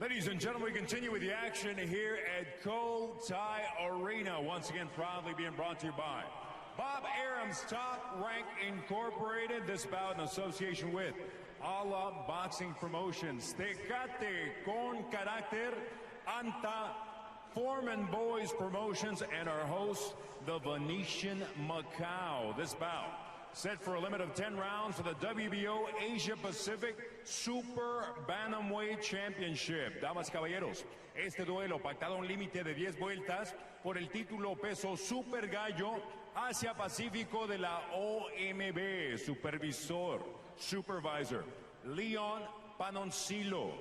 Ladies and gentlemen, we continue with the action here at Ko-Tai Arena. Once again, proudly being brought to you by Bob Arum's Top Rank Incorporated. This bout in association with Ala Boxing Promotions, Tecate con Carácter, Anta, Foreman Boys Promotions, and our host, the Venetian Macau. This bout set for a limit of 10 rounds for the WBO Asia Pacific Super Bantamweight Championship. Damas y caballeros, este duelo pactado a un límite de 10 vueltas por el título peso Super Gallo Asia Pacífico de la OMB. Supervisor, Leon Panoncillo.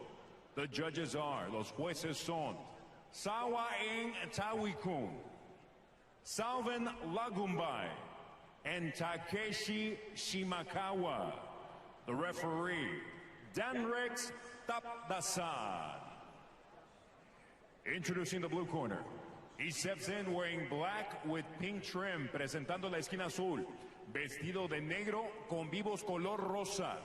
The judges are, los jueces son Sawa Eng Tawikun, Salvin Lagumbay, and Takeshi Shimakawa. The referee, Danrex Tapdasan. Introducing the blue corner. He steps in wearing black with pink trim, presentando la esquina azul, vestido de negro con vivos color rosa.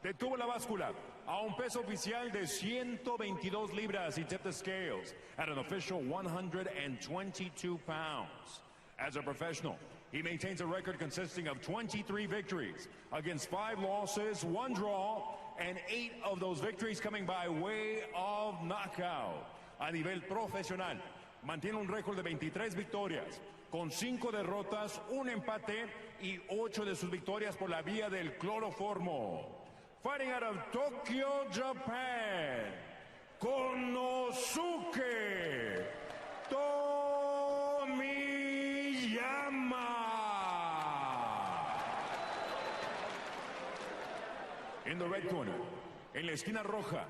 Detuvo la báscula a un peso oficial de 122 libras. He tipped the scales at an official 122 pounds. As a professional, he maintains a record consisting of 23 victories against 5 losses, 1 draw, and 8 of those victories coming by way of knockout. A nivel profesional, mantiene un récord de 23 victorias, con 5 derrotas, 1 empate y 8 de sus victorias por la vía del cloroformo. Fighting out of Tokyo, Japan, Konosuke Tomiyama. In the red corner, en la esquina roja,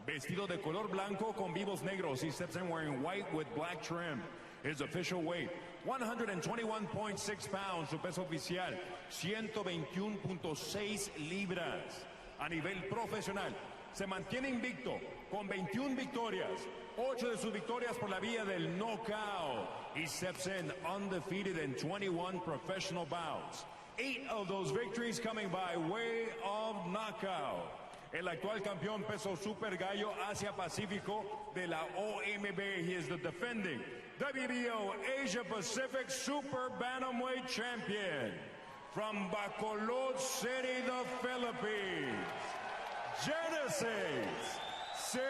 vestido de color blanco con vivos negros. He steps in wearing white with black trim. His official weight, 121.6 pounds. Su peso oficial, 121.6 libras. A nivel profesional, se mantiene invicto con 21 victorias, 8 de sus victorias por la vía del knockout. He steps in undefeated in 21 professional bouts, 8 of those victories coming by way of knockout. El actual campeón peso Super Gallo Asia Pacífico de la OMB. He is the defending WBO Asia Pacific Super Bantamweight Champion. From Bacolod City, the Philippines, Genesis Servania.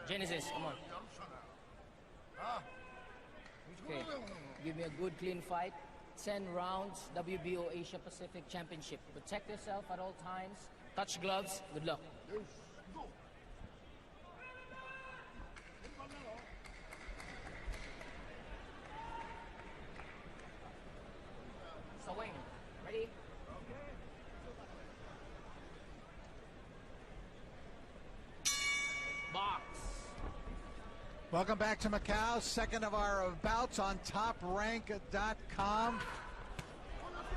Genesis, come on. Okay, give me a good clean fight. 10 rounds, WBO Asia Pacific Championship. Protect yourself at all times. Touch gloves. Good luck. Swing. Ready? Box. Welcome back to Macau, second of our bouts on TopRank.com.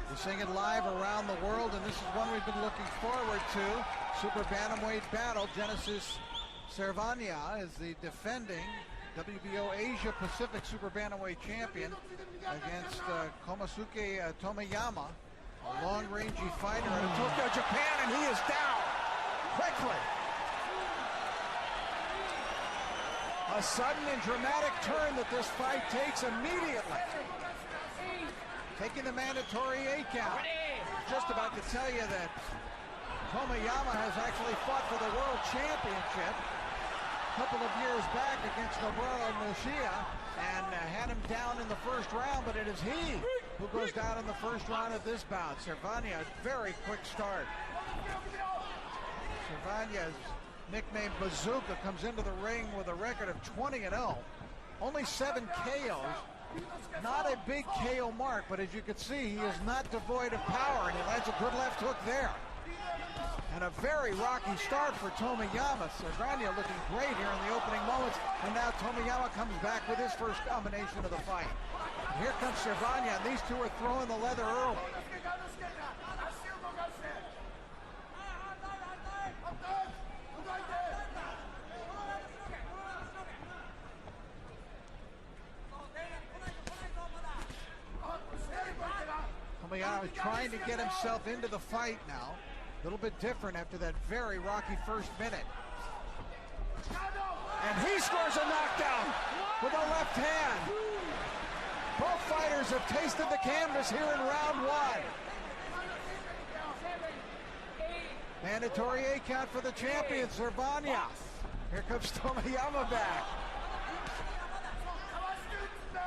We're seeing it live around the world, and this is one we've been looking forward to. Super Bantamweight battle. Genesis Servania is the defending WBO Asia Pacific Super Bantamweight champion against Konosuke Tomiyama, a long-rangey fighter out of Tokyo, Japan, and he is down quickly. A sudden and dramatic turn that this fight takes immediately. Taking the mandatory 8 count. Just about to tell you that Tomiyama has actually fought for the World Championship a couple of years back against Nobuo Nishia and had him down in the first round, but it is he who goes down in the first round of this bout. Servania, very quick start. Servania's nicknamed Bazooka comes into the ring with a record of 20-0. Only 7 KOs. Not a big KO mark, but as you can see, he is not devoid of power, and he lands a good left hook there. And a very rocky start for Tomiyama. Servania looking great here in the opening moments, and now Tomiyama comes back with his first combination of the fight. And here comes Servania, and these two are throwing the leather early. Tomiyama is trying to get himself into the fight now. A little bit different after that very rocky first minute. And he scores a knockdown with a left hand. Both fighters have tasted the canvas here in round one. Mandatory 8 count for the champion, Servania. Here comes Tomiyama back.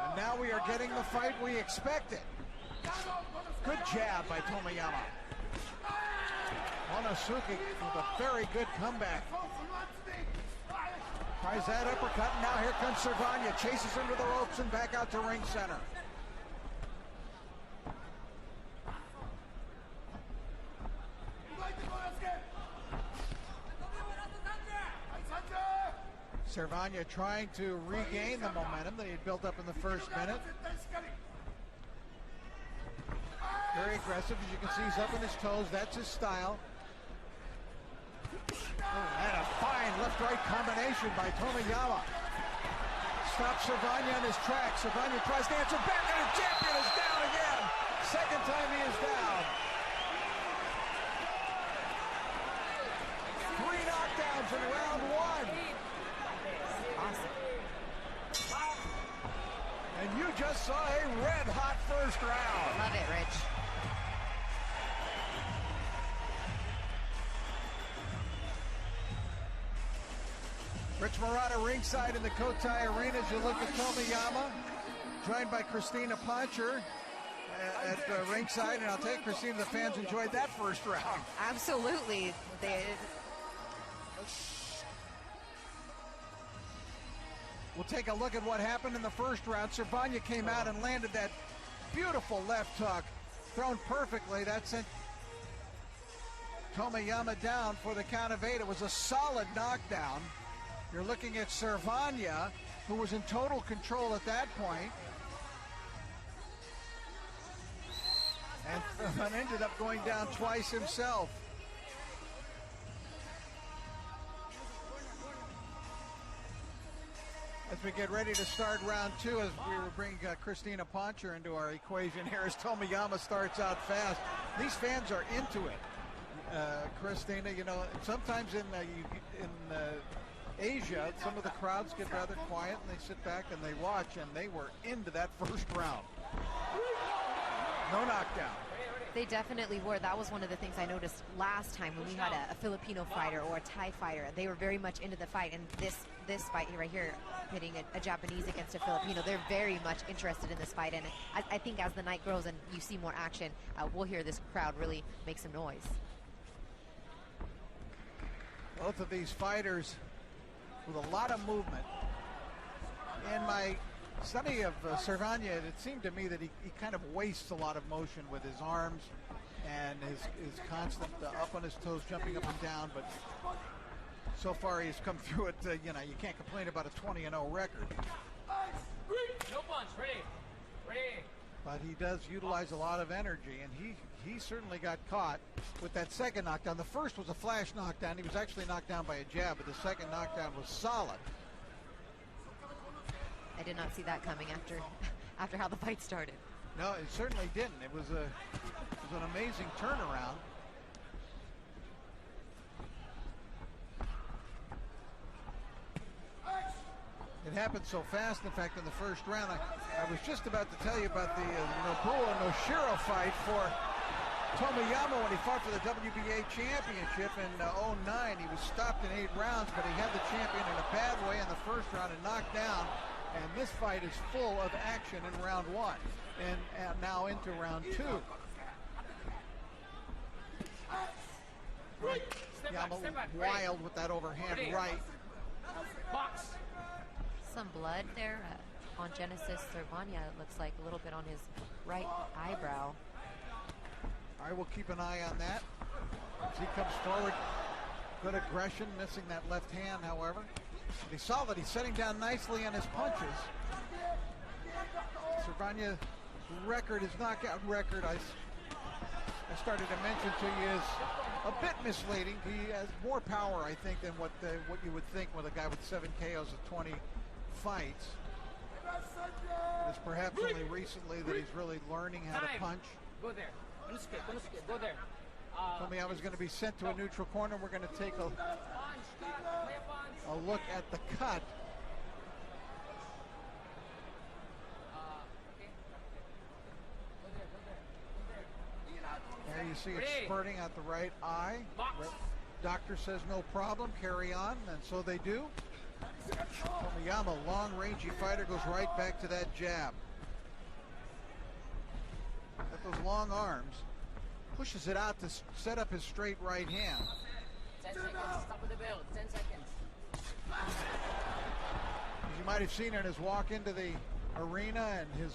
And now we are getting the fight we expected. Good jab by Tomiyama. Konosuke with a very good comeback. Tries that uppercut, and now here comes Servania. Chases him to the ropes and back out to ring center. Servania trying to regain the momentum that he had built up in the first minute. Very aggressive, as you can see, he's up on his toes. That's his style. Oh, and a fine left-right combination by Tomiyama. Stops Servania in his tracks. Servania tries to answer back, and his champion is down again. Second time he is down. 3 knockdowns in round one. And you just saw a red-hot first round. Love it, Rich. Rich Murata ringside in the Cotai Arena as you look at Tomiyama, joined by Christina Poncher at ringside. And I'll tell you, Christina, the fans enjoyed that first round. Absolutely. We'll take a look at what happened in the first round. Servania came out and landed that beautiful left hook, thrown perfectly. That sent Tomiyama down for the count of 8. It was a solid knockdown. You're looking at Servania, who was in total control at that point, and ended up going down twice himself. As we get ready to start round 2, as we will bring Christina Poncher into our equation here, as Tomiyama starts out fast. These fans are into it. Christina, you know, sometimes in Asia, some of the crowds get rather quiet and they sit back and they watch, and they were into that first round. No knockdown. They definitely were. That was one of the things I noticed last time when we had a Filipino fighter or a Thai fighter. They were very much into the fight, and this fight right here, pitting a Japanese against a Filipino, they're very much interested in this fight. And I think as the night grows and you see more action, we'll hear this crowd really make some noise. Both of these fighters with a lot of movement. In my study of Servania, it seemed to me that he kind of wastes a lot of motion with his arms and his constant up on his toes, jumping up and down. But so far he's come through it. You know, you can't complain about a 20-0 record. No punch, ready. But he does utilize a lot of energy, and he certainly got caught with that second knockdown. The first was a flash knockdown. He was actually knocked down by a jab, but the second knockdown was solid. I did not see that coming after how the fight started. No, it certainly didn't. It was an amazing turnaround. It happened so fast, in fact, in the first round. I was just about to tell you about the Nobuo Noshiro fight for Tomiyama when he fought for the WBA championship in 2009. He was stopped in 8 rounds, but he had the champion in a bad way in the first round and knocked down. And this fight is full of action in round 1 and now into round 2. Yama wild with that overhand right. Box. Some blood there on Genesis Servania. It looks like a little bit on his right eyebrow. I will keep an eye on that. As he comes forward, good aggression, missing that left hand, however. He saw that he's setting down nicely on his punches. Servania's record, his knockout record, I started to mention to you, is a bit misleading. He has more power, I think, than what you would think with a guy with 7 KOs of 20 fights. It's perhaps only recently that he's really learning how to punch. Go there. Konosuke, go there. Tomiyama's going to be sent to a neutral corner. We're going to take a look at the cut. There you see it spurting out the right eye. Doctor says no problem, carry on, and so they do. Tomiyama, long rangy fighter, goes right back to that jab. Got those long arms. Pushes it out to set up his straight right hand. 10 seconds, top of the bell, 10 seconds. As you might have seen in his walk into the arena and his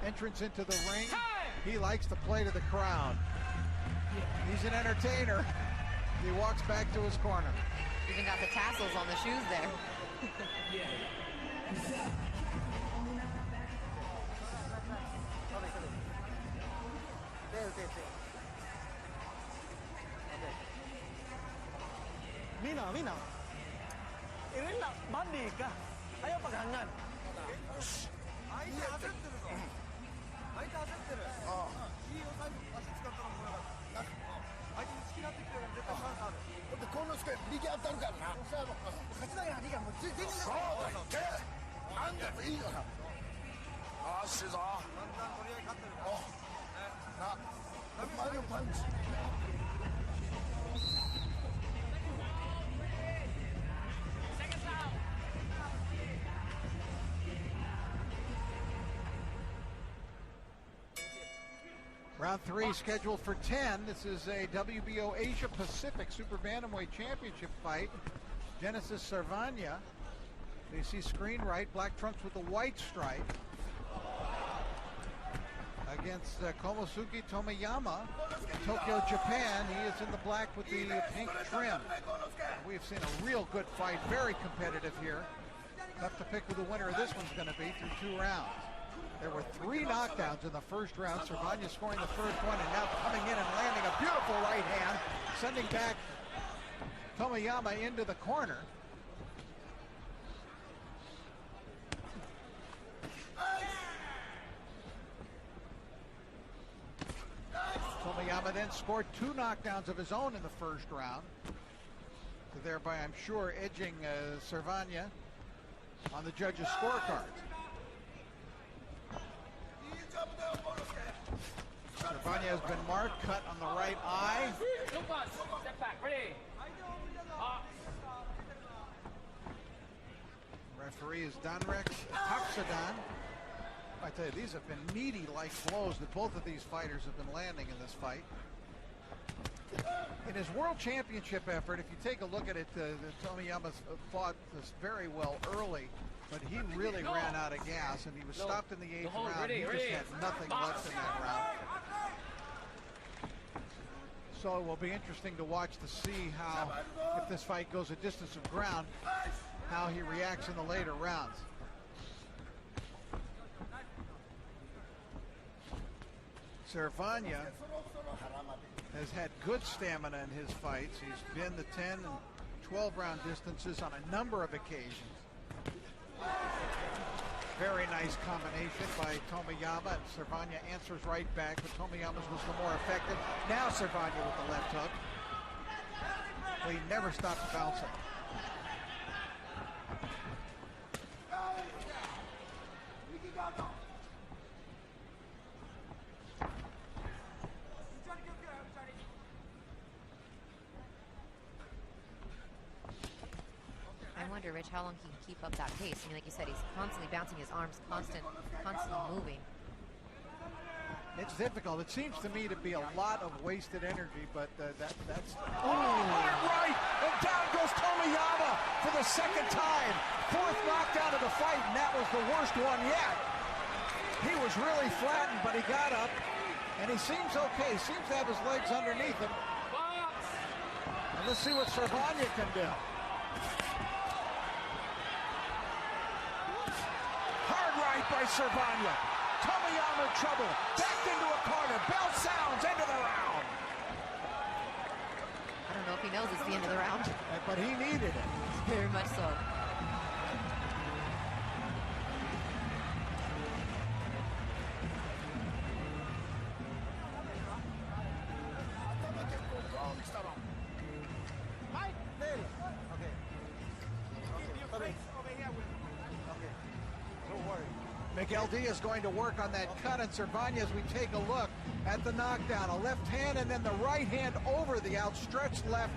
entrance into the ring, he likes to play to the crowd. He's an entertainer. He walks back to his corner. Even got the tassels on the shoes there. Mina. Ini lah mandi kah? Ayo pegangan. Konosuke, 右当たるからな。勝ちだから、右がもう全然そうだってなんでもいいから。よしぞ。だんだん取り合い勝ってるから。な、前のパンチ。Round 3 scheduled for 10. This is a WBO Asia Pacific Super Bantamweight Championship fight. Genesis Servania. You see screen right, black trunks with the white stripe. Against Konosuke Tomiyama in Tokyo, Japan. He is in the black with the pink trim. We've seen a real good fight, very competitive here. Tough to pick who the winner of this one's going to be through 2 rounds. There were 3 knockdowns in the first round. Servania scoring the first one and now coming in and landing a beautiful right hand, sending back Tomiyama into the corner. Tomiyama then scored 2 knockdowns of his own in the first round, thereby, I'm sure, edging Servania on the judges' scorecards. Servania has been marked, cut on the right eye. Step back, ready. Referee is Danrex Taksadan. I tell you, these have been meaty like blows that both of these fighters have been landing in this fight. In his world championship effort, if you take a look at it, Tomiyama fought this very well early, but he really ran out of gas, and he was stopped in the 8th round. He just had nothing left in that round. So it will be interesting to watch to see how, if this fight goes a distance of ground, how he reacts in the later rounds. Servania has had good stamina in his fights. He's been the 10 and 12 round distances on a number of occasions. Very nice combination by Tomiyama, and Servania answers right back, but Tomiyama's was the more effective. Now Servania with the left hook. Well, he never stops bouncing. I wonder, Rich, how long he can keep up that pace. I mean, like you said, he's constantly bouncing his arms, constantly moving. It's difficult. It seems to me to be a lot of wasted energy, but that's... hard right! And down goes Tomiyama for the 2nd time. 4th knockdown of the fight, and that was the worst one yet. He was really flattened, but he got up, and he seems okay. Seems to have his legs underneath him. And let's see what Servania can do. Hard right by Servania. Tomiyama in trouble. Backed into a corner. Bell sounds. End of the round. I don't know if he knows it's the end of the round. But he needed it. Very much so. Miguel Diaz going to work on that cut, and Servania, as we take a look at the knockdown, a left hand and then the right hand over the outstretched left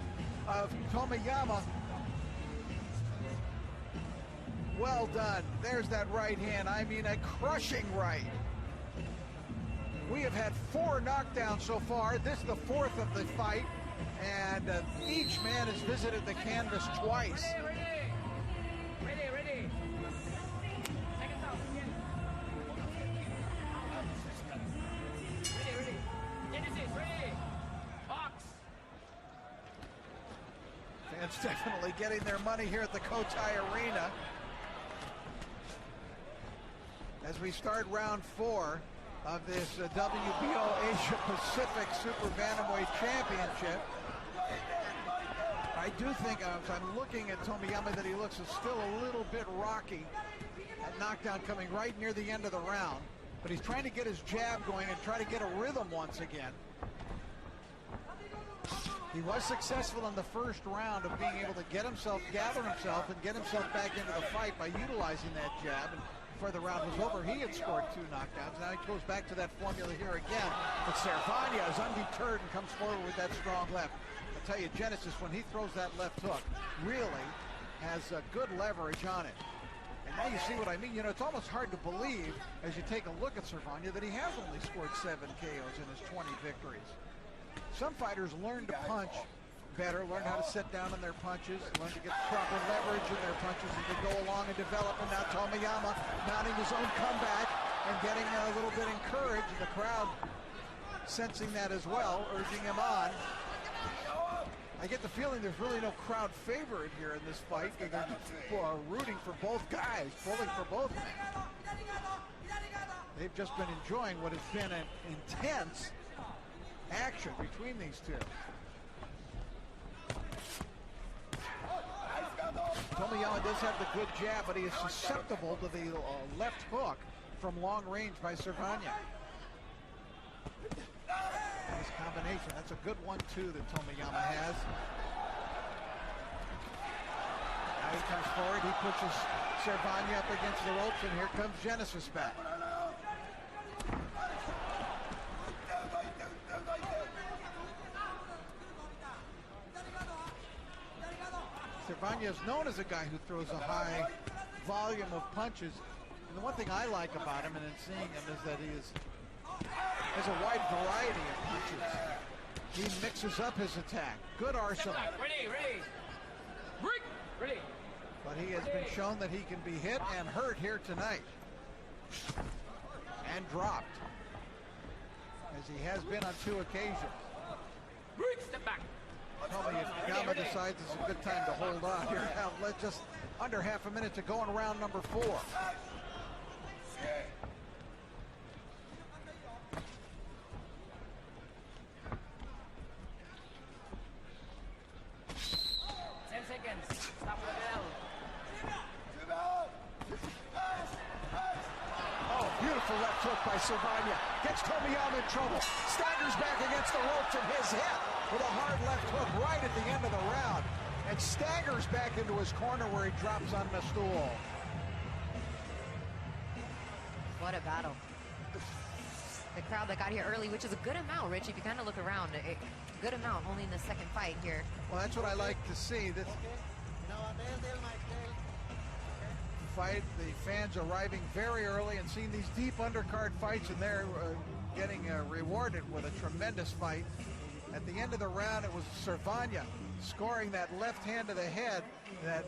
of Tomiyama. Well done. There's that right hand. I mean, a crushing right. We have had 4 knockdowns so far. This is the 4th of the fight, and each man has visited the canvas twice. Ready. Second down. Ready. Genesis, ready. Box. Fans definitely getting their money here at the Cotai Arena as we start round 4 of this WBO Asia Pacific Super Bantamweight Championship. I do think, as I'm looking at Tomiyama, that he looks still a little bit rocky. That knockdown coming right near the end of the round, but he's trying to get his jab going and try to get a rhythm once again. He was successful in the first round of being able to get himself, gather himself, and get himself back into the fight by utilizing that jab. And before the round was over, he had scored 2 knockdowns. Now he goes back to that formula here again. But Servania is undeterred and comes forward with that strong left. I'll tell you, Genesis, when he throws that left hook, really has a good leverage on it. And now you see what I mean. You know, it's almost hard to believe, as you take a look at Servania, that he has only scored 7 KOs in his 20 victories. Some fighters learn to punch better, learn how to sit down in their punches, learn to get proper leverage in their punches as they go along and develop. And now Tomiyama mounting his own comeback and getting a little bit encouraged, and the crowd sensing that as well, urging him on. I get the feeling there's really no crowd favorite here in this fight. They're rooting for both guys, pulling for both men. They've just been enjoying what has been an intense action between these two. Tomiyama does have the good jab, but he is susceptible to the left hook from long range by Servania. Nice combination. That's a good 1-2 that Tomiyama has. Now he comes forward. He pushes Servania up against the ropes, and here comes Genesis back. Servania is known as a guy who throws a high volume of punches. And the one thing I like about him, and in seeing him, is that he has a wide variety of punches. He mixes up his attack. Good arsenal. Ready. But he has been shown that he can be hit and hurt here tonight. And dropped. As he has been on 2 occasions. Step back. Tomiyama decides it's a good time to hold on here. Now, let's just under half a minute to go in round number 4. 10 seconds. Stop the bell. Oh, beautiful left hook by Servania. Gets Tomiyama in trouble. Staggers back against the ropes, and his hit with a hard left hook right at the end of the round, and staggers back into his corner where he drops on the stool. What a battle. The crowd that got here early, which is a good amount, Rich, if you kind of look around, a good amount only in the second fight here. Well, that's what I like to see. This fight, the fans arriving very early and seeing these deep undercard fights, and they're getting rewarded with a tremendous fight. At the end of the round, it was Servania scoring that left hand to the head that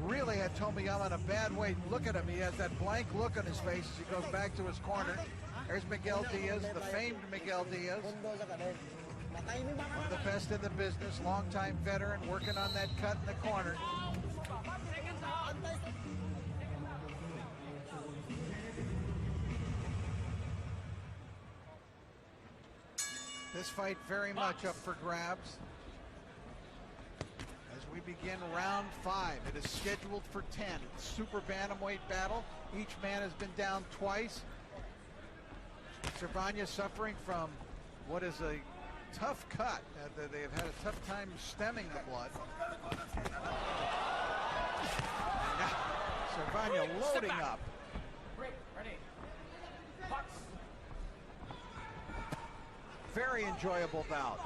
really had Tomiyama in a bad way. Look at him. He has that blank look on his face as he goes back to his corner. There's Miguel Diaz, the famed Miguel Diaz. One of the best in the business, longtime veteran, working on that cut in the corner. This fight very much up for grabs as we begin round 5. It is scheduled for 10. It's super bantamweight battle. Each man has been down twice. Servania suffering from what is a tough cut. They have had a tough time stemming the blood. And now Servania loading up. very enjoyable bout.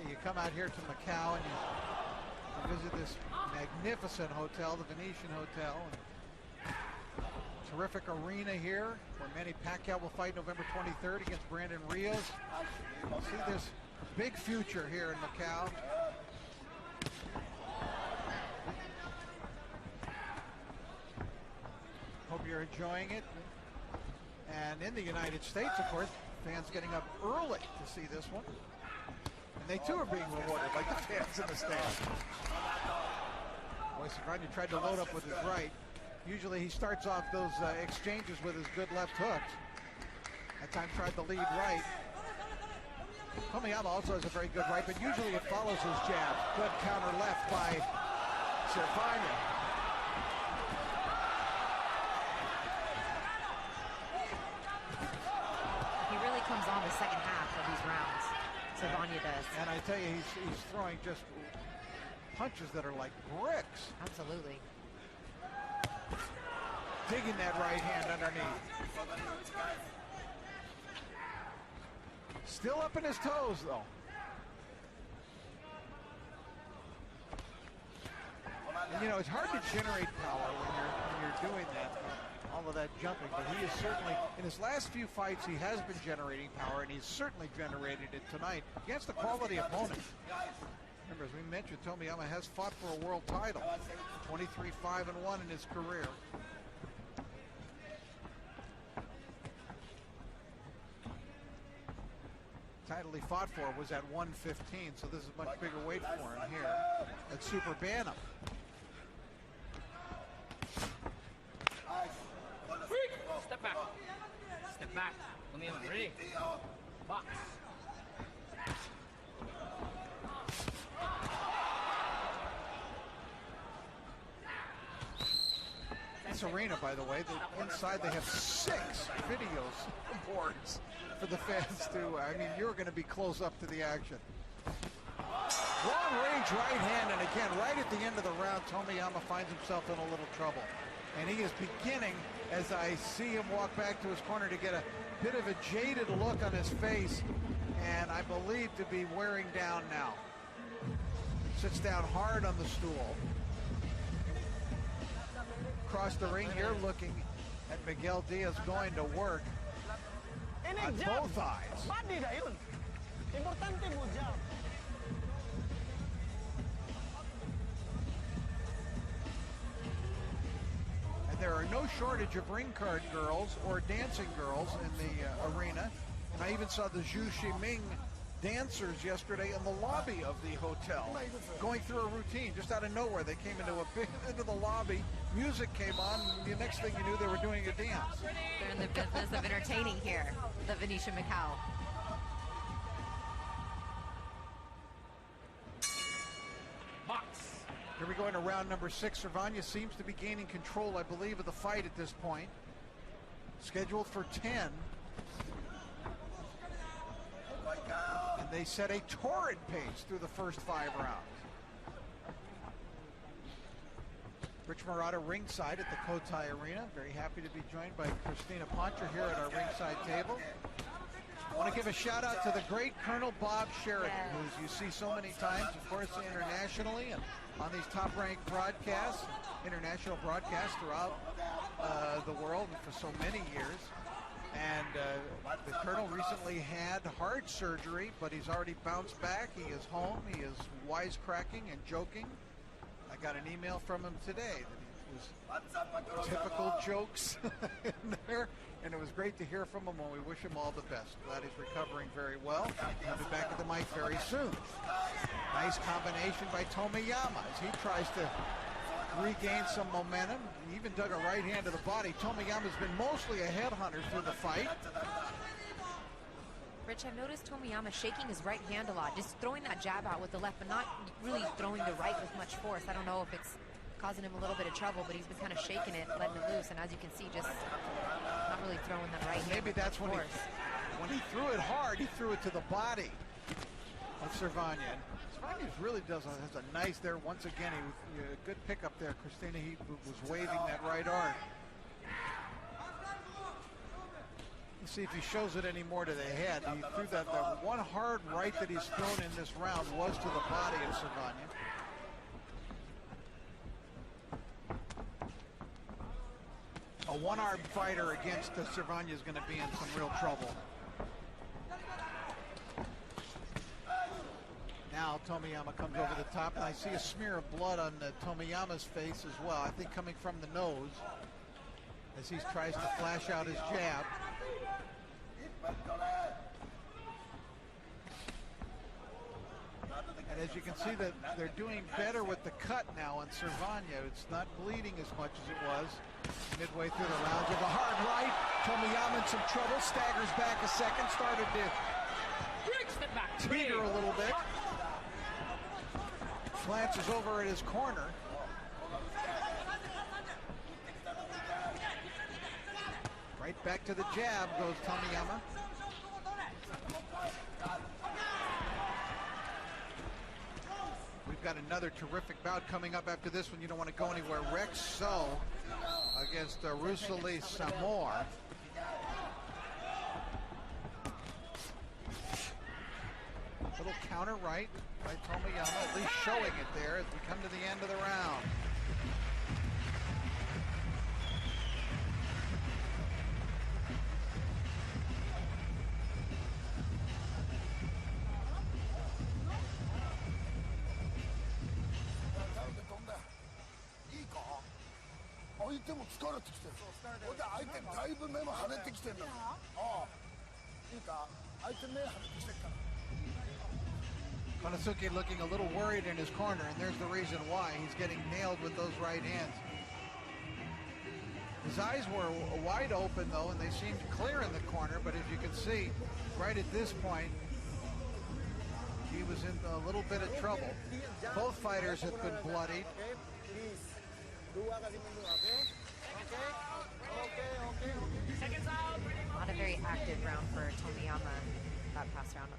You come out here to Macau and you visit this magnificent hotel, the Venetian Hotel. Terrific arena here where Manny Pacquiao will fight November 23rd against Brandon Rios. See this big future here in Macau. Hope you're enjoying it. And in the United States, of course, fans getting up early to see this one. And they too are being rewarded, like the fans in the stand. Boy, Servania tried to load up with his right. Usually he starts off those exchanges with his good left hooks. That time tried the lead right. Tomiyama also has a very good right, but usually it follows his jab. Good counter left by Servania. He really comes on the second half of these rounds. Servania does. And I tell you, he's throwing just punches that are like bricks. Absolutely. Digging that right hand underneath. Still up in his toes, though. And you know, it's hard to generate power when you're doing that, all of that jumping. But he is certainly, in his last few fights, he has been generating power, and he's certainly generated it tonight against a quality opponent. Remember, as we mentioned, Tomiyama has fought for a world title. 23-5-1 in his career. Title he fought for was at 115, so this is a much bigger weight for him here at Super Bantam. Step back. Step back. Tomiyama, ready? Box. This arena, by the way, inside they have 6 videos boards for the fans to, I mean, you're going to be close up to the action. Long range right hand, and again, right at the end of the round, Tomiyama finds himself in a little trouble. And he is beginning, as I see him walk back to his corner, to get a bit of a jaded look on his face, and I believe to be wearing down now. Sits down hard on the stool. Across the ring here, looking at Miguel Diaz going to work on both eyes. Body na yun. Importante mo jab. And there are no shortage of ring card girls or dancing girls in the arena. And I even saw the Zhu Shiming dancers yesterday in the lobby of the hotel, going through a routine just out of nowhere. They came into the lobby, music came on, and the next thing you knew, they were doing a dance. They're in the business of entertaining here, the Venetian Macau. Box. Here we go into round number 6. Servania seems to be gaining control, I believe, of the fight at this point. Scheduled for 10. And they set a torrid pace through the first 5 rounds. Rich Murata ringside at the Cotai Arena. Very happy to be joined by Christina Poncher here at our ringside table. I want to give a shout out to the great Colonel Bob Sheridan, who you see so many times, of course, internationally and on these top-ranked broadcasts, international broadcasts throughout the world for so many years. And the Colonel recently had heart surgery, but he's already bounced back. He is home. He is wisecracking and joking. I got an email from him today that he was typical jokes in there, and it was great to hear from him, and we wish him all the best. Glad he's recovering very well. He'll be back at the mic very soon. Nice combination by Tomiyama as he tries to regain some momentum. He even dug a right hand to the body. Tomiyama's been mostly a headhunter through the fight. Rich, I've noticed Tomiyama shaking his right hand a lot, just throwing that jab out with the left, but not really throwing the right with much force. I don't know if it's causing him a little bit of trouble, but he's been kind of shaking it, letting it loose, and as you can see, just not really throwing that right hand. Maybe that's when he threw it hard, he threw it to the body of Servania. Servania really has a nice there. Once again, a good pickup there. Christina, he was waving that right arm. Let's see if he shows it anymore to the head. He threw that one hard right that he's thrown in this round was to the body of Servania. A one-armed fighter against Servania is going to be in some real trouble. Now Tomiyama comes over the top, and I see a smear of blood on Tomiyama's face as well. I think coming from the nose as he tries to flash out his jab. And as you can see, that they're doing better with the cut now on Servania. It's not bleeding as much as it was midway through the round. You have a hard right. Tomiyama in some trouble. Staggers back a second. Started to teeter a little bit. Glances over at his corner. Right back to the jab goes Tomiyama. We've got another terrific bout coming up after this one. You don't want to go anywhere. Rex So against Rusali Samor. Little counter right by Tomiyama, at least showing it there as we come to the end of the round. Konosuke looking a little worried in his corner, and there's the reason why. He's getting nailed with those right hands. His eyes were wide open, though, and they seemed clear in the corner, but as you can see, right at this point, he was in a little bit of trouble. Both fighters have been bloodied. Not a very active round for Tomiyama that past round.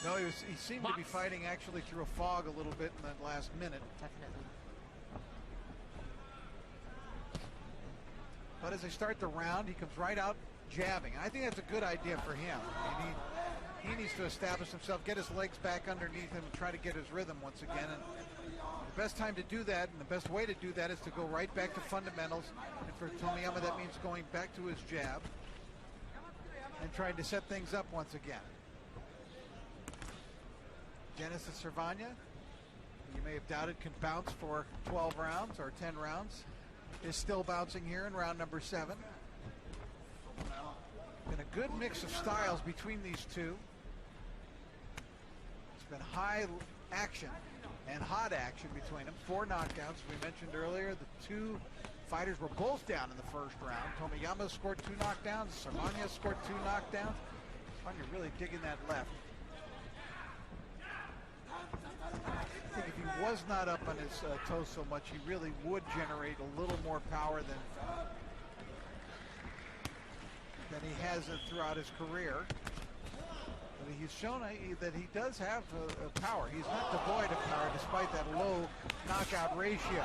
No, he seemed to be fighting actually through a fog a little bit in that last minute. Definitely. But as they start the round, he comes right out jabbing. I think that's a good idea for him. I mean, he needs to establish himself, get his legs back underneath him, and try to get his rhythm once again. And the best time to do that, and the best way to do that, is to go right back to fundamentals. And for Tomiyama, that means going back to his jab and trying to set things up once again. Genesis Servania, you may have doubted can bounce for 12 rounds or 10 rounds, is still bouncing here in round number 7. Been a good mix of styles between these two. It's been high action and hot action between them. 4 knockouts, we mentioned earlier. The two fighters were both down in the first round. Tomiyama scored 2 knockdowns. Servania scored 2 knockdowns. Servania really digging that left. I think if he was not up on his toes so much, he really would generate a little more power than he has throughout his career. But he's shown that he does have power. He's not devoid of power despite that low knockout ratio.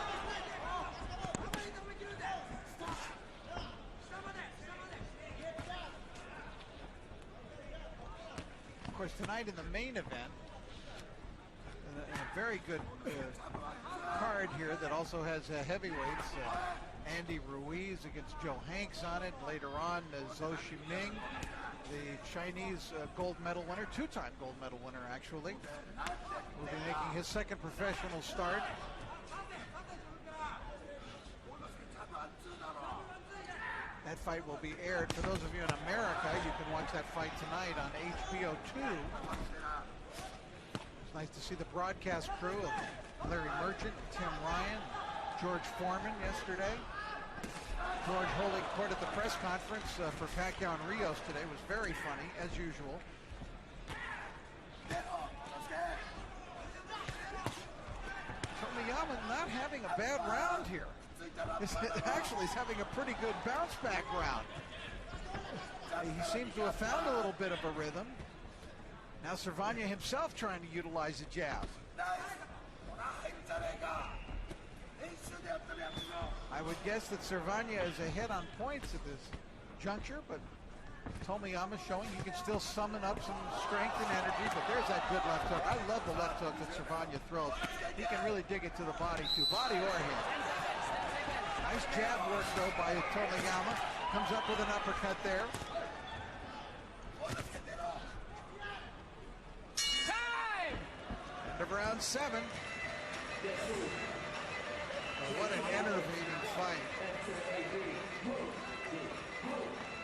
Of course, tonight in the main event, and a very good card here that also has heavyweights. Andy Ruiz against Joe Hanks on it. Later on, Zhou Shiming, the Chinese gold medal winner, 2-time gold medal winner actually, will be making his second professional start. That fight will be aired. For those of you in America, you can watch that fight tonight on HBO 2. It's nice to see the broadcast crew of Larry Merchant, Tim Ryan, George Foreman yesterday. George holding court at the press conference for Pacquiao and Rios today was very funny, as usual. Tomiyama not having a bad round here. Actually, he's having a pretty good bounce back round. He seems to have found a little bit of a rhythm. Now Servania himself trying to utilize the jab. I would guess that Servania is ahead on points at this juncture, but Tomiyama showing he can still summon up some strength and energy, but there's that good left hook. I love the left hook that Servania throws. He can really dig it to the body too, body or head. Nice jab work though by Tomiyama. Comes up with an uppercut there. Time! End of round 7. What an enervating fight.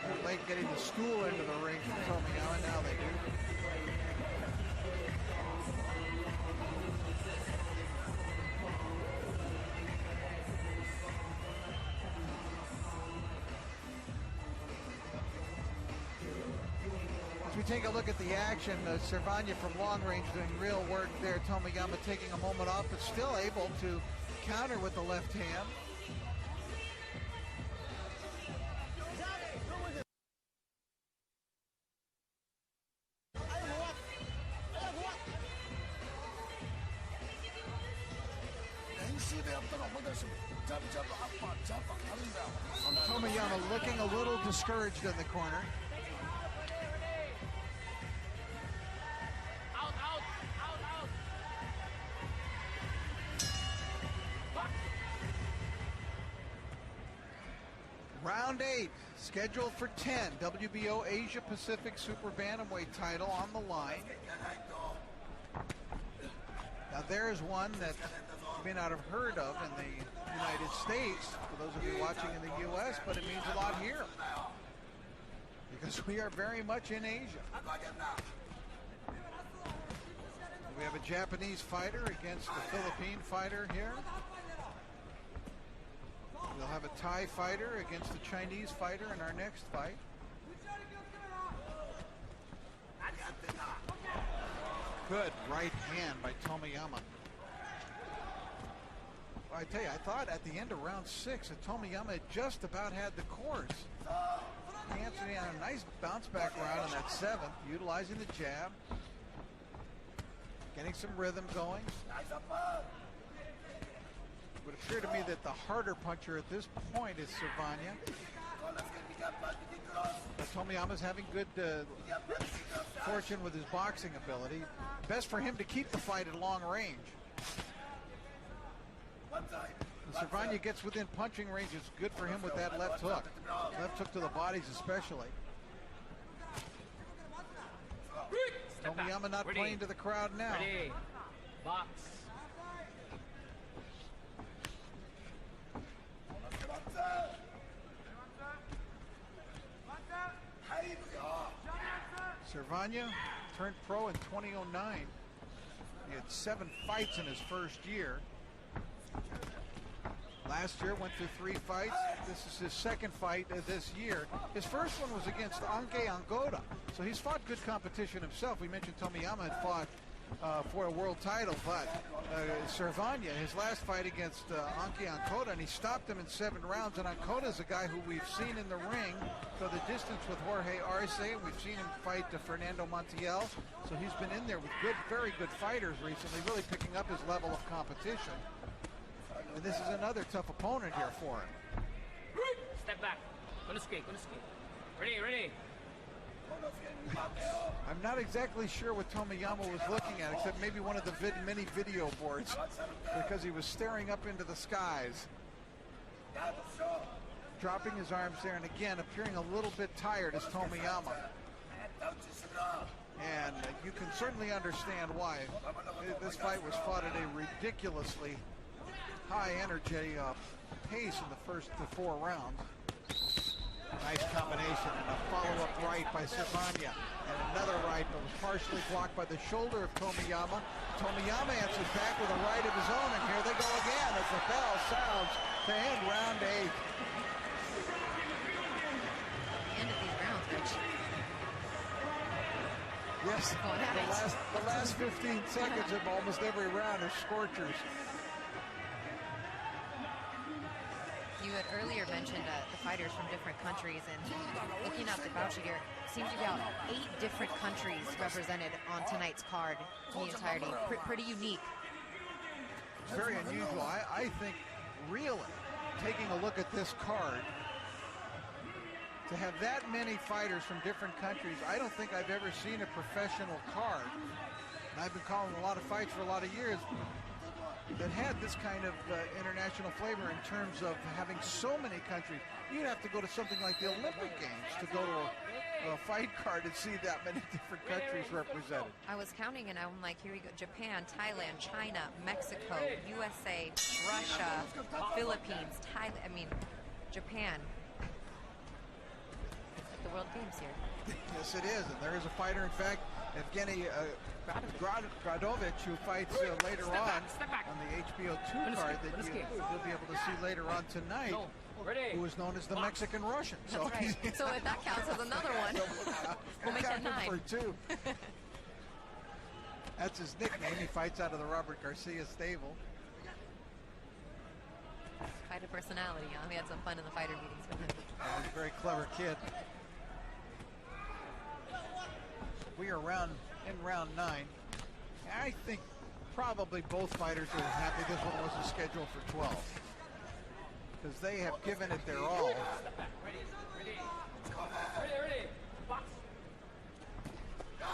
They're late getting the stool into the ring for Tomiyama. Now they do. As we take a look at the action, Servania from long range doing real work there. Tomiyama taking a moment off, but still able to counter with the left hand. Tomiyama looking a little discouraged in the corner. Round 8, scheduled for 10. WBO Asia Pacific Super Bantamweight title on the line. Now there's one that you may not have heard of in the United States, for those of you watching in the U.S., but it means a lot here, because we are very much in Asia. We have a Japanese fighter against a Philippine fighter here. We'll have a Thai fighter against a Chinese fighter in our next fight. Good right hand by Tomiyama. Well, I tell you, I thought at the end of round 6 that Tomiyama had just about had the course. He answered on a nice bounce back round in that 7th, utilizing the jab, getting some rhythm going. It would appear to me that the harder puncher at this point is Servania. But Tomiyama's having good fortune with his boxing ability. Best for him to keep the fight at long range. When Servania gets within punching range, it's good for him with that left hook. Left hook to the bodies especially. Tomiyama not playing to the crowd now. Ready. Box. Servania turned pro in 2009. He had 7 fights in his first year. Last year went through 3 fights. This is his 2nd fight this year. His first one was against Anke Angoda. So he's fought good competition himself. We mentioned Tomiyama had fought for a world title, but Servania, his last fight against Anke Angoda, and he stopped him in 7 rounds. And Angoda's a guy who we've seen in the ring go the distance with Jorge Arce. We've seen him fight Fernando Montiel. So he's been in there with good, very good fighters recently, really picking up his level of competition. And this is another tough opponent here for him. Step back. Konosuke. Ready, ready. I'm not exactly sure what Tomiyama was looking at, except maybe one of the many video boards, because he was staring up into the skies. Dropping his arms there, and again, appearing a little bit tired is Tomiyama. And you can certainly understand why. This fight was fought at a ridiculously high energy pace in the first 4 rounds. Nice combination and a follow-up right by Servania. And another right that was partially blocked by the shoulder of Tomiyama. Tomiyama answers back with a right of his own, and here they go again as the bell sounds to end round 8. The end of these rounds, Rich. Yes, the last 15 seconds of almost every round are scorchers. You had earlier mentioned the fighters from different countries, and looking at the bout sheet here, seems to be about 8 different countries represented on tonight's card in the entirety. Pretty unique. Very unusual. I think, really, taking a look at this card, to have that many fighters from different countries, I don't think I've ever seen a professional card. And I've been calling a lot of fights for a lot of years that had this kind of international flavor in terms of having so many countries. You'd have to go to something like the Olympic Games to go to a fight card and see that many different countries represented. I was counting and I'm like, here we go. Japan, Thailand, China, Mexico, USA, Russia, Philippines, Thailand. I mean, Japan. It's like the World Games here. Yes, it is. And there is a fighter, in fact, Evgeny Gradovich, who fights later on the HBO 2 card that you'll be able to see later on tonight, who is known as the Mexican Russian. That's so, right. So if that counts as another one, we'll make that 9. For 2. That's his nickname. He fights out of the Robert Garcia stable. Quite a personality, huh? We had some fun in the fighter meetings with him. He's a very clever kid. We are in round 9. I think probably both fighters are happy this one wasn't scheduled for 12, because they have given it their all.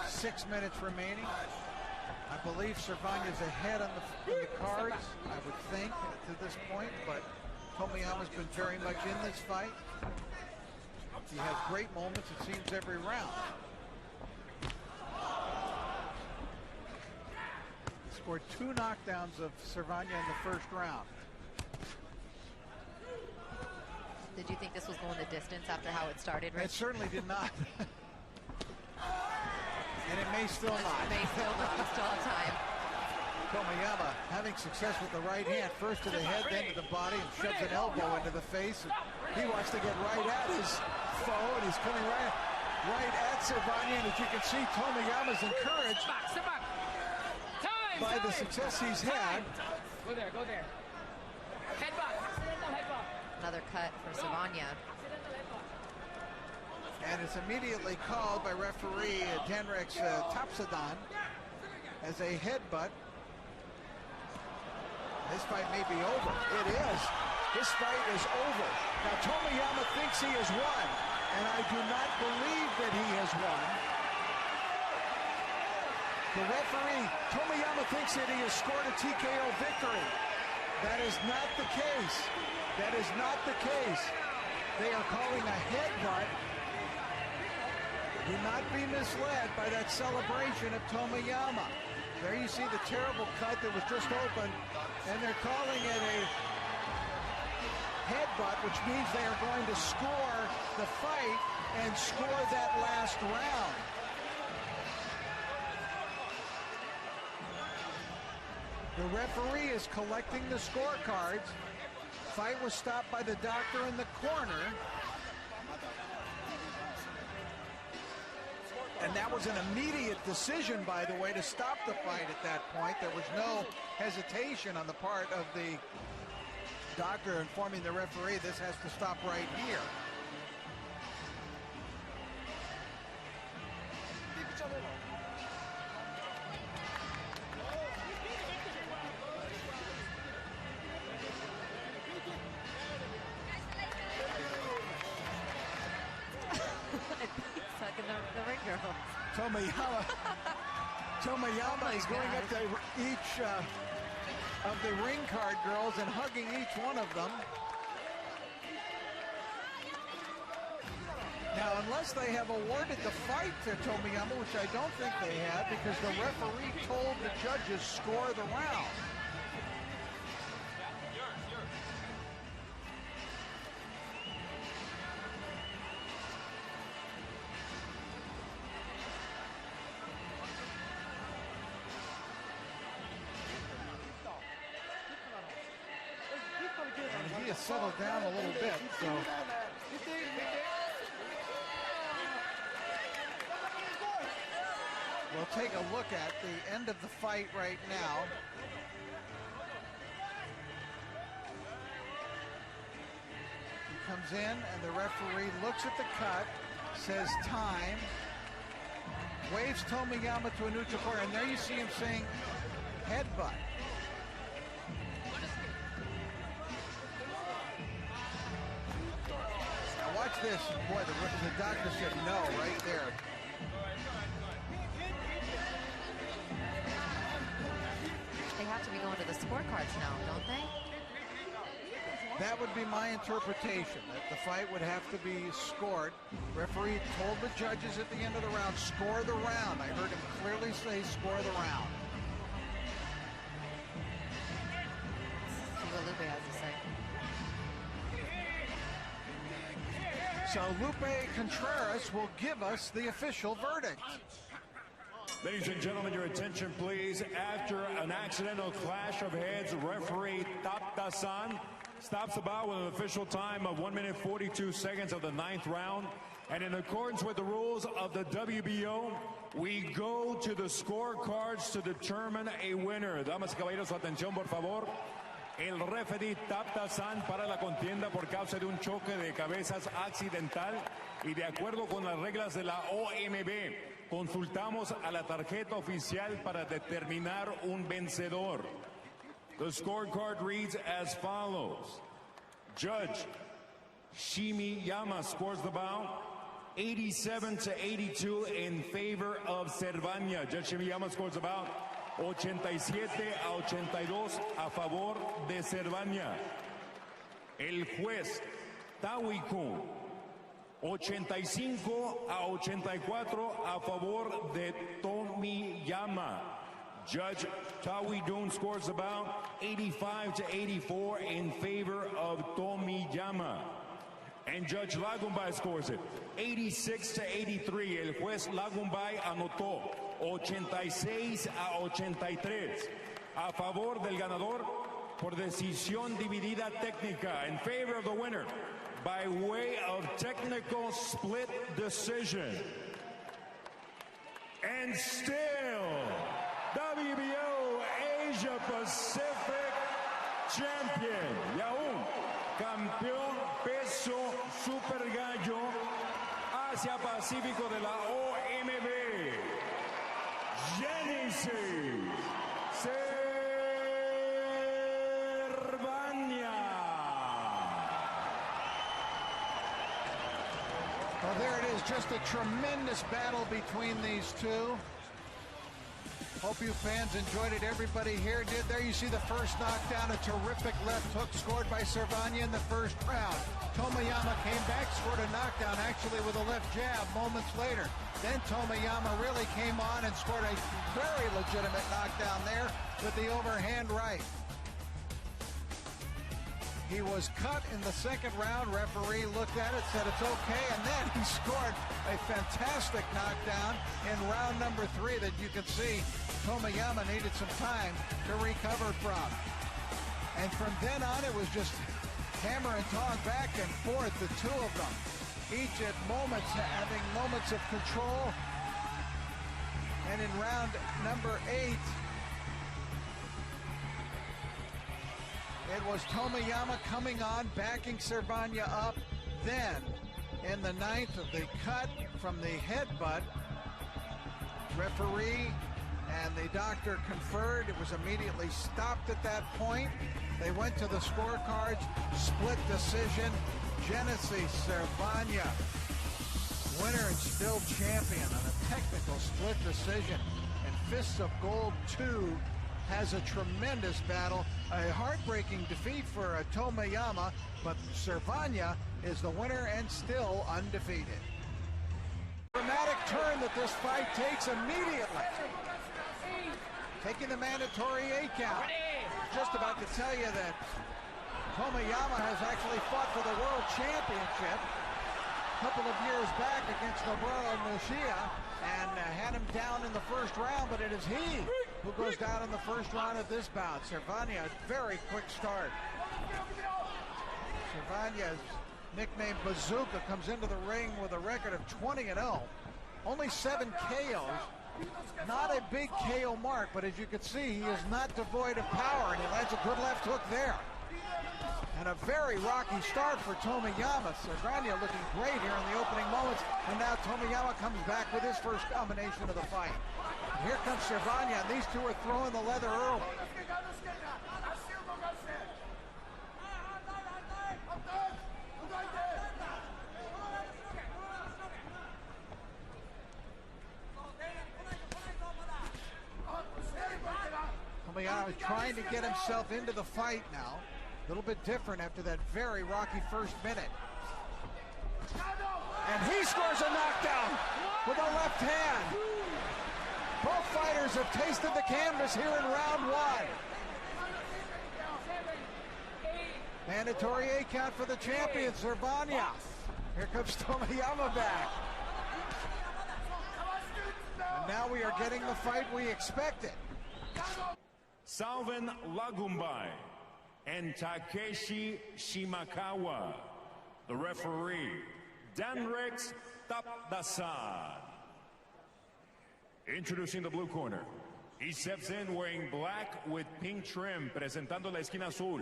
6 minutes remaining. I believe Servania's ahead on the cards, I would think, to this point, but Tomiyama's been very much in this fight. He has great moments, it seems, every round. Scored 2 knockdowns of Servania in the first round. Did you think this was going the distance after how it started, Rich? It certainly did not. And it may still not. It may still not. We still have time. Tomiyama having success with the right hand, first to the head, then to the body, and shoves an elbow into the face. He wants to get right at his foe, and he's coming right at Servania. And as you can see, Tomiyama's encouraged by the success he's had. Go there, go there. Headbutt, accidental headbutt. Another cut for Servania. And it's immediately called by referee Denrex Tapsadan as a headbutt. This fight may be over. It is. This fight is over. Now Tomiyama thinks he has won, and I do not believe that he has won. The referee, Tomiyama, thinks that he has scored a TKO victory. That is not the case. That is not the case. They are calling a headbutt. Do not be misled by that celebration of Tomiyama. There you see the terrible cut that was just opened, and they're calling it a headbutt, which means they are going to score the fight and score that last round. The referee is collecting the scorecards. Fight was stopped by the doctor in the corner. And that was an immediate decision, by the way, to stop the fight at that point. There was no hesitation on the part of the doctor informing the referee this has to stop right here. Tomiyama is going up to each of the ring card girls and hugging each one of them. Now, unless they have awarded the fight to Tomiyama, which I don't think they have, because the referee told the judges score the round. Settled down a little bit, so we'll take a look at the end of the fight right now. comes in, and the referee looks at the cut, says time, waves Tomiyama to a neutral corner, and there you see him saying headbutt. Now watch this. Boy, the doctor said no right there. They have to be going to the scorecards now, don't they? That would be my interpretation, that the fight would have to be scored. Referee told the judges at the end of the round, score the round. I heard him clearly say, score the round. See what Lupe has to say. So Lupe Contreras will give us the official verdict. Ladies and gentlemen, your attention please. After an accidental clash of heads, referee Taptasan stops the bout with an official time of 1 minute 42 seconds of the 9th round. And in accordance with the rules of the WBO, we go to the scorecards to determine a winner. Damas y caballeros, atención por favor. El referee Taptasan para la contienda por causa de un choque de cabezas accidental y de acuerdo con las reglas de la OMB, consultamos a la tarjeta oficial para determinar un vencedor. The scorecard reads as follows. Judge Tomiyama scores the bout 87-82 in favor of Servania. Judge Tomiyama scores the bout 87-82 a favor de Servania. El juez Tawi-kun 85-84 a favor de Tomiyama. Judge Tawi-dun scores the bout 85-84 in favor of Tomiyama. And Judge Lagumbay scores it 86-83. El juez Lagumbay anotó 86-83 a favor del ganador por decisión dividida técnica, in favor of the winner by way of technical split decision. And still, WBO Asia Pacific Champion y aún campeón peso super gallo Asia Pacífico de la OMB, Genesis Servania. Well, there it is, just a tremendous battle between these two. Hope you fans enjoyed it. Everybody here did. There you see the first knockdown, a terrific left hook scored by Servania in the first round. Tomiyama came back, scored a knockdown actually with a left jab moments later. Then Tomiyama really came on and scored a very legitimate knockdown there with the overhand right. He was cut in the second round. Referee looked at it, said it's okay, and then he scored a fantastic knockdown in round number 3 that you can see Tomiyama needed some time to recover from. And from then on, it was just hammer and tong back and forth, the two of them, each at moments having moments of control. And in round number 8, it was Tomiyama coming on, backing Servania up. Then, in the 9th, of the cut from the headbutt, referee and the doctor conferred. It was immediately stopped at that point. They went to the scorecards, split decision. Genesis Servania, winner and still champion on a technical split decision. And Fists of Gold 2 has a tremendous battle. A heartbreaking defeat for Tomiyama, but Servania is the winner and still undefeated. Dramatic turn that this fight takes immediately. Taking the mandatory 8 count. Just about to tell you that Tomiyama has actually fought for the World Championship a couple of years back against Noboru Nishia and had him down in the first round, but it is he who goes down in the first round of this bout. Servania, very quick start. Servania's nicknamed Bazooka comes into the ring with a record of 20-0. Only 7 KOs. Not a big KO mark, but as you can see, he is not devoid of power, and he lands a good left hook there. And a very rocky start for Tomiyama. Servania looking great here in the opening moments. And now Tomiyama comes back with his first combination of the fight. And here comes Servania, and these two are throwing the leather early. Tomiyama is trying to get himself into the fight now. A little bit different after that very rocky first minute. And he scores a knockdown with a left hand. Both fighters have tasted the canvas here in round one. Mandatory 8 count for the champion, Servania. Here comes Tomiyama back. And now we are getting the fight we expected. Salvin Lagumbay and Takeshi Shimakawa. The referee, Danrex Tapdasan. Introducing the blue corner. He steps in wearing black with pink trim, presentando la esquina azul.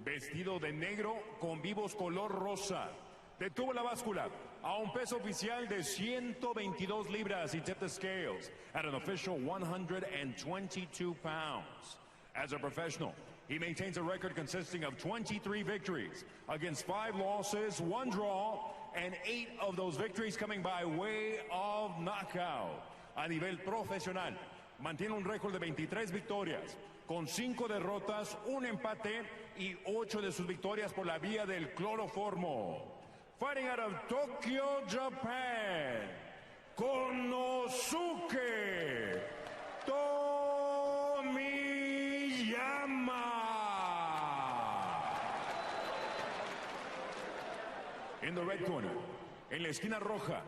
Vestido de negro con vivos color rosa. Detuvo la báscula a un peso oficial de 122 libras. He tipped the scales at an official 122 pounds. As a professional, he maintains a record consisting of 23 victories against 5 losses, 1 draw, and 8 of those victories coming by way of knockout. A nivel profesional, mantiene un récord de 23 victorias, con 5 derrotas, 1 empate y 8 de sus victorias por la vía del cloroformo. Fighting out of Tokyo, Japan, Konosuke Tomiyama. In the red corner, en la esquina roja,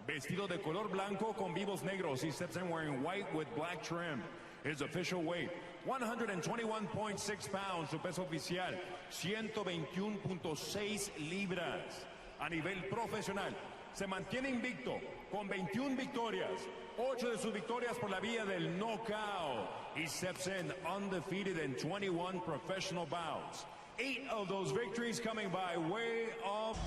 vestido de color blanco con vivos negros. He steps in wearing white with black trim. His official weight, 121.6 pounds. Su peso oficial, 121.6 libras. A nivel profesional, se mantiene invicto con 21 victorias. 8 de sus victorias por la vía del knockout. He steps in undefeated in 21 professional bouts. 8 of those victories coming by way of...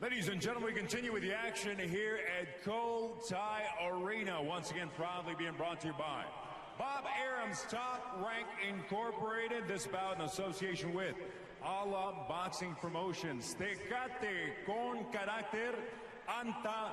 Ladies and gentlemen, we continue with the action here at Thai Arena. Once again, proudly being brought to you by Bob Arum's Top Rank Incorporated. This bout in association with Ala Boxing Promotions, Tecate con Carácter, Anta,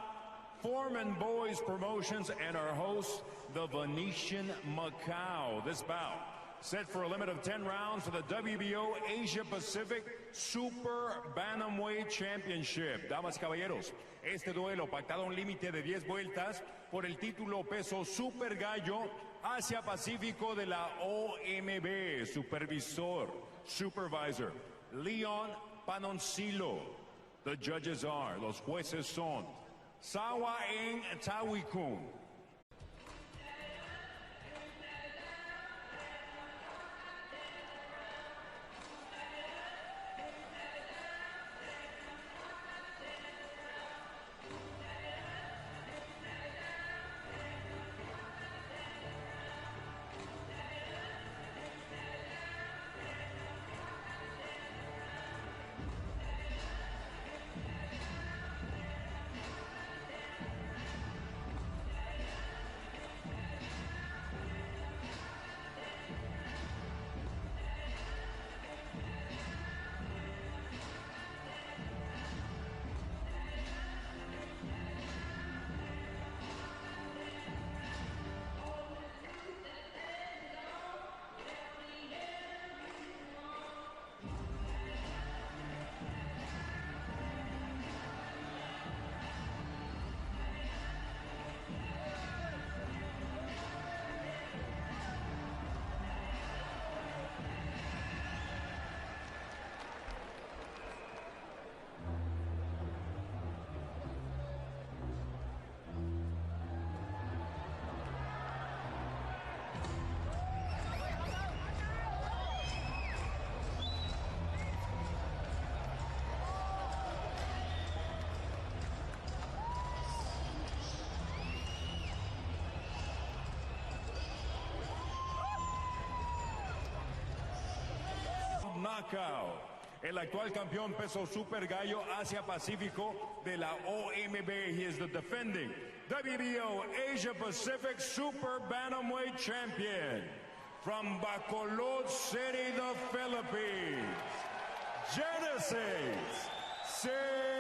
Foreman Boys Promotions, and our host, the Venetian Macau. This bout set for a limit of 10 rounds for the WBO Asia Pacific Super Bantamweight Championship. Damas y caballeros, este duelo pactado a un límite de 10 vueltas por el título peso Super Gallo Asia Pacífico de la OMB. Supervisor, Leon Panoncillo. The judges are, los jueces son Sawa Eng Tawikun, knockout. El actual campeón peso super gallo Asia Pacífico de la OMB. He is the defending WBO Asia Pacific Super Bantamweight Champion from Bacolod City, the Philippines. Genesis Servania.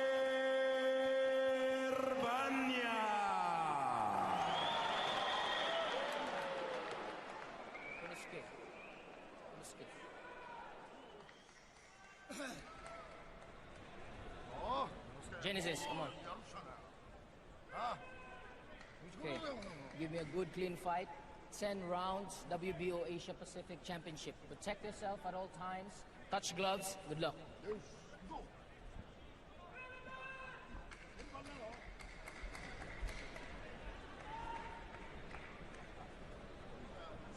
Genesis, come on. Okay, give me a good clean fight. 10 rounds, WBO Asia Pacific Championship. Protect yourself at all times. Touch gloves. Good luck.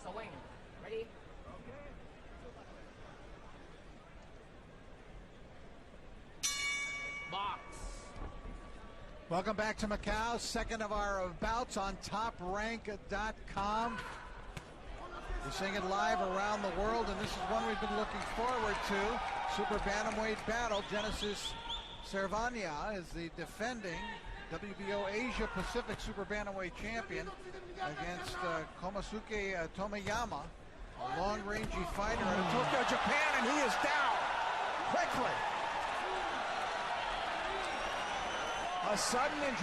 Swing. Ready? Box. Welcome back to Macau. Second of our bouts on TopRank.com. We're seeing it live around the world, and this is one we've been looking forward to. Super Bantamweight battle. Genesis Servania is the defending WBO Asia Pacific Super Bantamweight champion against Konosuke Tomiyama, a long-rangey fighter out of Tokyo, Japan, and he is down quickly. A sudden injury.